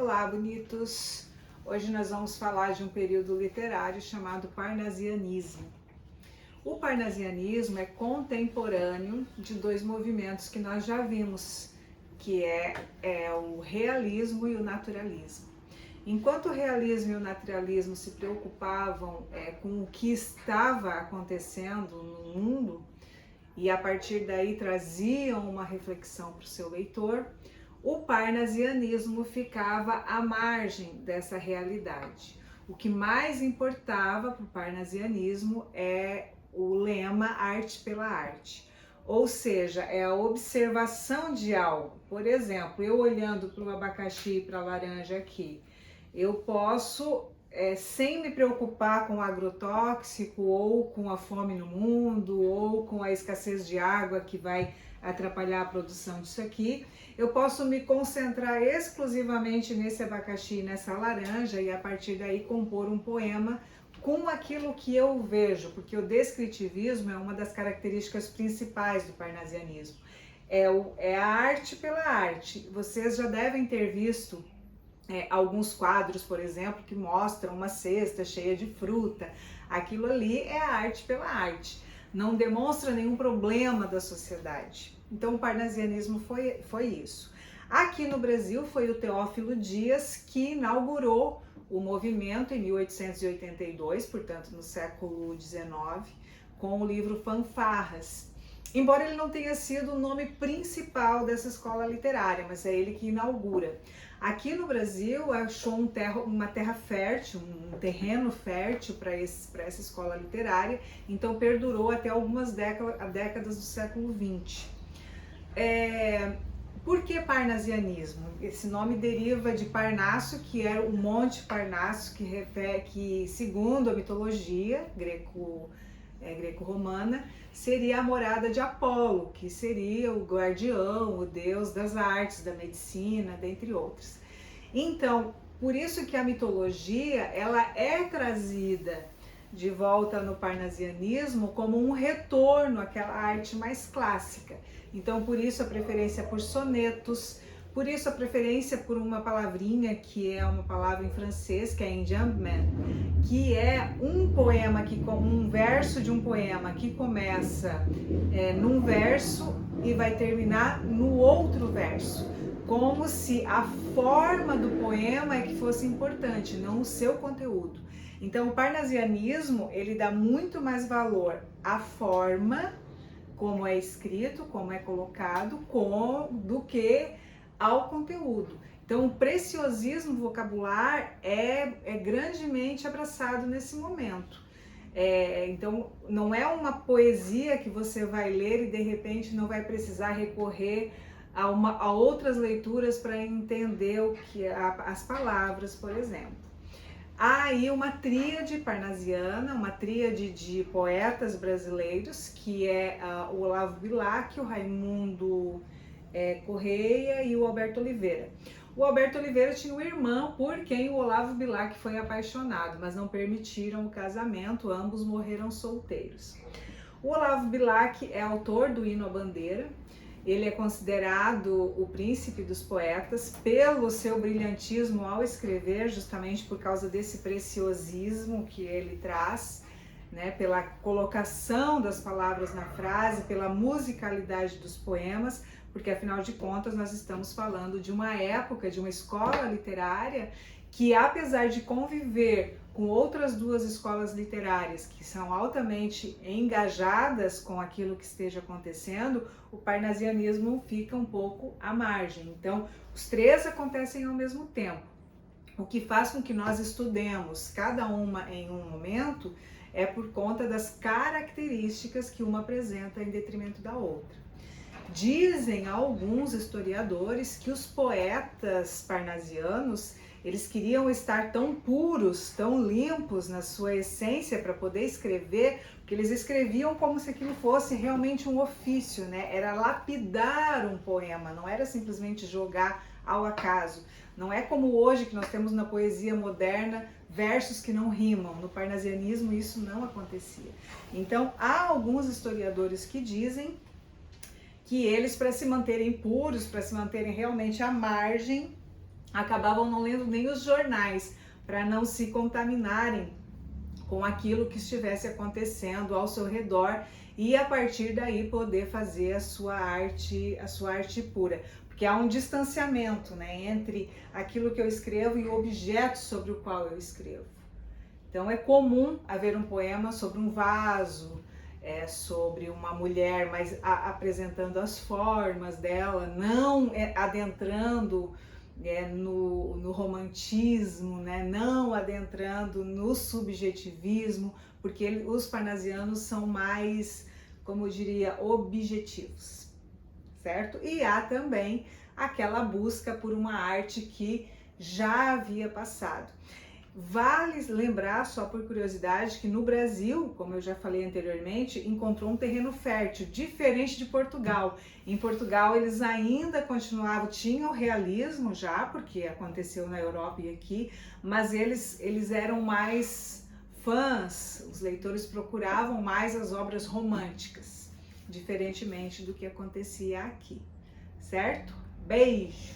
Olá, bonitos! Hoje nós vamos falar de um período literário chamado Parnasianismo. O Parnasianismo é contemporâneo de dois movimentos que nós já vimos, que é o realismo e o naturalismo. Enquanto o realismo e o naturalismo se preocupavam com o que estava acontecendo no mundo e a partir daí traziam uma reflexão para o seu leitor, o parnasianismo ficava à margem dessa realidade. O que mais importava para o parnasianismo é o lema arte pela arte, ou seja, é a observação de algo. Por exemplo, eu olhando para o abacaxi e para a laranja aqui, eu posso, sem me preocupar com o agrotóxico ou com a fome no mundo ou com a escassez de água que vai atrapalhar a produção disso aqui, eu posso me concentrar exclusivamente nesse abacaxi, nessa laranja e a partir daí compor um poema com aquilo que eu vejo, porque o descritivismo é uma das características principais do parnasianismo. É a arte pela arte. Vocês já devem ter visto alguns quadros, por exemplo, que mostram uma cesta cheia de fruta. Aquilo ali é a arte pela arte. Não demonstra nenhum problema da sociedade. Então o parnasianismo foi isso. Aqui no Brasil foi o Teófilo Dias que inaugurou o movimento em 1882, portanto no século XIX, com o livro Fanfarras. Embora ele não tenha sido o nome principal dessa escola literária, mas é ele que inaugura. Aqui no Brasil achou uma terra fértil, um terreno fértil para essa escola literária, então perdurou até algumas décadas do século XX. Por que parnasianismo? Esse nome deriva de Parnasso, que era o Monte Parnasso, que segundo a mitologia greco-romana, seria a morada de Apolo, que seria o guardião, o deus das artes, da medicina, dentre outros. Então, por isso que a mitologia ela é trazida de volta no parnasianismo como um retorno àquela arte mais clássica. Então, por isso a preferência por sonetos, por isso a preferência por uma palavrinha que é uma palavra em francês, que é enjambment, que é um verso de um poema que começa num verso e vai terminar no outro verso, como se a forma do poema é que fosse importante, não o seu conteúdo. Então o parnasianismo ele dá muito mais valor à forma, como é escrito, como é colocado, do que ao conteúdo. Então o preciosismo vocabular é grandemente abraçado nesse momento. Então não é uma poesia que você vai ler e de repente não vai precisar recorrer a outras leituras para entender as palavras, por exemplo. Há aí uma tríade parnasiana, uma tríade de poetas brasileiros, que é o Olavo Bilac, o Raimundo Correia e o Alberto Oliveira. O Alberto Oliveira tinha uma irmã por quem o Olavo Bilac foi apaixonado, mas não permitiram o casamento, ambos morreram solteiros. O Olavo Bilac é autor do Hino à Bandeira. Ele é considerado o príncipe dos poetas pelo seu brilhantismo ao escrever, justamente por causa desse preciosismo que ele traz, né, pela colocação das palavras na frase, pela musicalidade dos poemas, porque afinal de contas nós estamos falando de uma época, de uma escola literária que, apesar de conviver com outras duas escolas literárias que são altamente engajadas com aquilo que esteja acontecendo, o parnasianismo fica um pouco à margem. Então, os três acontecem ao mesmo tempo. O que faz com que nós estudemos cada uma em um momento é por conta das características que uma apresenta em detrimento da outra. Dizem alguns historiadores que os poetas parnasianos eles queriam estar tão puros, tão limpos na sua essência para poder escrever, porque eles escreviam como se aquilo fosse realmente um ofício, né? Era lapidar um poema, não era simplesmente jogar ao acaso. Não é como hoje que nós temos na poesia moderna versos que não rimam. No parnasianismo isso não acontecia. Então há alguns historiadores que dizem que eles, para se manterem puros, para se manterem realmente à margem acabavam não lendo nem os jornais para não se contaminarem com aquilo que estivesse acontecendo ao seu redor e a partir daí poder fazer a sua arte pura. Porque há um distanciamento, né, entre aquilo que eu escrevo e o objeto sobre o qual eu escrevo. Então é comum haver um poema sobre um vaso, sobre uma mulher, mas apresentando as formas dela, não adentrando no romantismo, né? Não adentrando no subjetivismo, porque os parnasianos são mais, como eu diria, objetivos, certo? E há também aquela busca por uma arte que já havia passado. Vale lembrar, só por curiosidade, que no Brasil, como eu já falei anteriormente, encontrou um terreno fértil, diferente de Portugal. Em Portugal eles ainda continuavam, tinham realismo já, porque aconteceu na Europa e aqui, mas eles eram mais fãs, os leitores procuravam mais as obras românticas, diferentemente do que acontecia aqui, certo? Beijo!